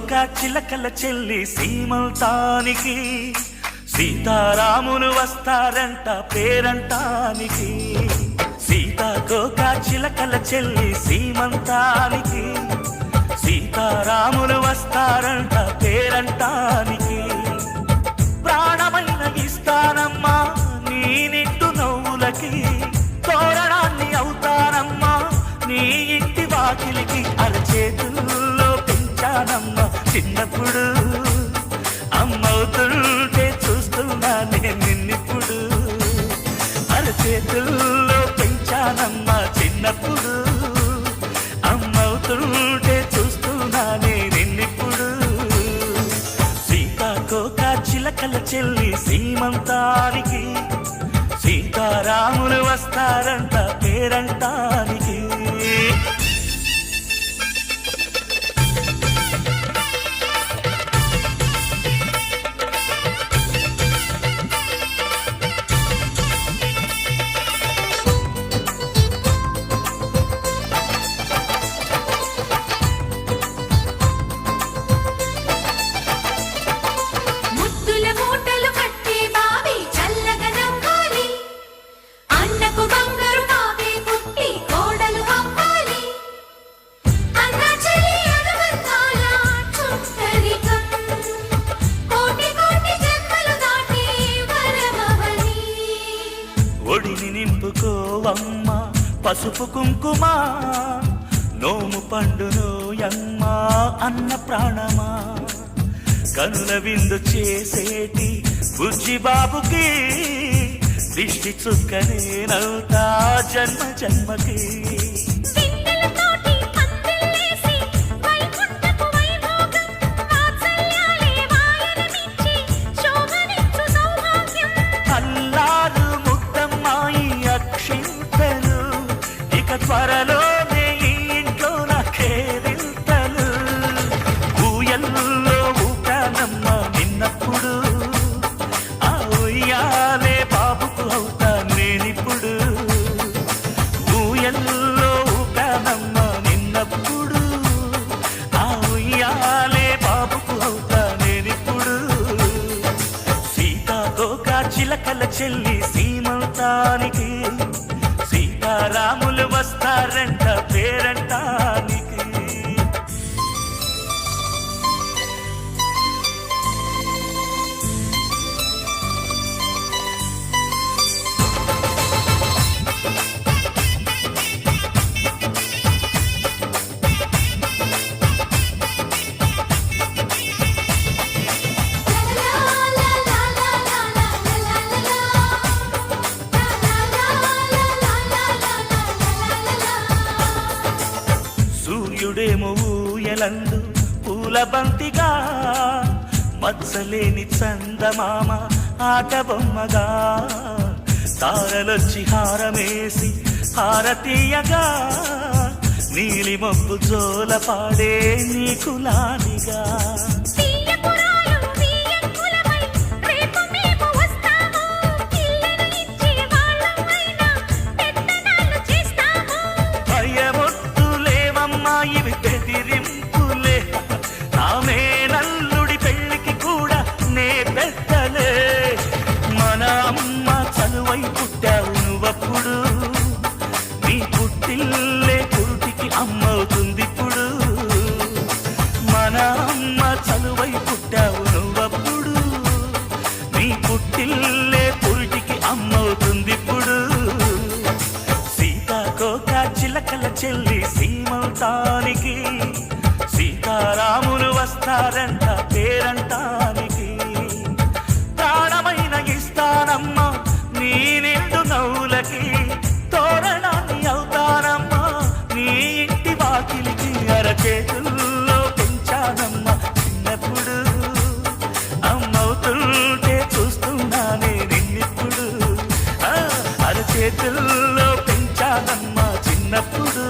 కోక చిలకల చెల్లి సీమంతానికి సీతారాములు వస్తారంట పేరంటానికి. సీతాకోక చిలకల చెల్లి సీమంతానికి సీతారాములు వస్తారంట పేరంటానికి. ప్రాణమైన ఇస్తానమ్మా నీ నిండు నవ్వులకి, తోరణాన్ని అవుతానమ్మా నీ ఇంటి వాకిలికి. అరచేతుల్లో పెంచానమ్మా చిన్నప్పుడు, అమ్మవుతుంటే చూస్తున్నా నేను నిన్నిప్పుడు. అరచేతుల్లో పెంచానమ్మా చిన్నప్పుడు, అమ్మవుతుంటే చూస్తున్నా నేను నిన్నిప్పుడు. సీతాకోక చిలకల చెల్లి సీమంతానికి సీతారాములు వస్తారంట పేరంటానికి. ఒడిని నింపుకోవమ్మ పసుపు కుంకుమ, నోము పండునోయమ్మ అన్న ప్రాణమా. కనుల విందు చేసేటి బుజ్జి బాబుకి దిష్టి చుక్కనేనవుతా జన్మ జన్మకి. త్వరలోనే ఈ ఇంట్లో నాకేరింతలు. ఊయల్లో ఊపానమ్మ నిన్నప్పుడు, ఆ ఉయ్యాలే బాబుకు అవుతా నేనిప్పుడు. ఊయల్లో ఊపానమ్మ నిన్నప్పుడు, ఆ ఉయ్యాలే బాబుకు అవుతా నేనిప్పుడు. సీతాకోక చిలకల చెల్లి సీమంతానికి సీతారాములు వస్తారంట పేరంటానికి. సూర్యుడేమో ఊయలందు పూల బంతిగా, మత్సలేని చందమామ ఆట బొమ్మగా. తారలొచ్చి హారమేసి హారతీయగా, నీలి మబ్బు జోల పాడే నీకులానిగా. ఇవి బెదిరింపులే, నామే నల్లుడి పెళ్లికి కూడా నే పెద్దలే. మన అమ్మ చనువై పుట్టావు నువ్వప్పుడు, నీ పుట్టిల్లే పురుటికి అమ్మవుతుందిప్పుడు. మన అమ్మ చనువై పుట్టావు నువ్వప్పుడు, నీ పుట్టిల్లే పురుటికి అమ్మవుతుందిప్పుడు. సీతాకోక చిలకల చెల్లి సీమంతానికి సీతారాములు వస్తారంట పేరంటానికి. ప్రాణమైన ఇస్తానమ్మా నీ నిండు నవ్వులకి, తోరణాన్ని అవుతానమ్మా నీ ఇంటి వాకిలికి. అరచేతుల్లో పెంచానమ్మా చిన్నప్పుడు, అమ్మవుతుంటే చూస్తున్నానే నిన్నిప్పుడు. అరచేతుల్లో పెంచానమ్మా చిన్నప్పుడు.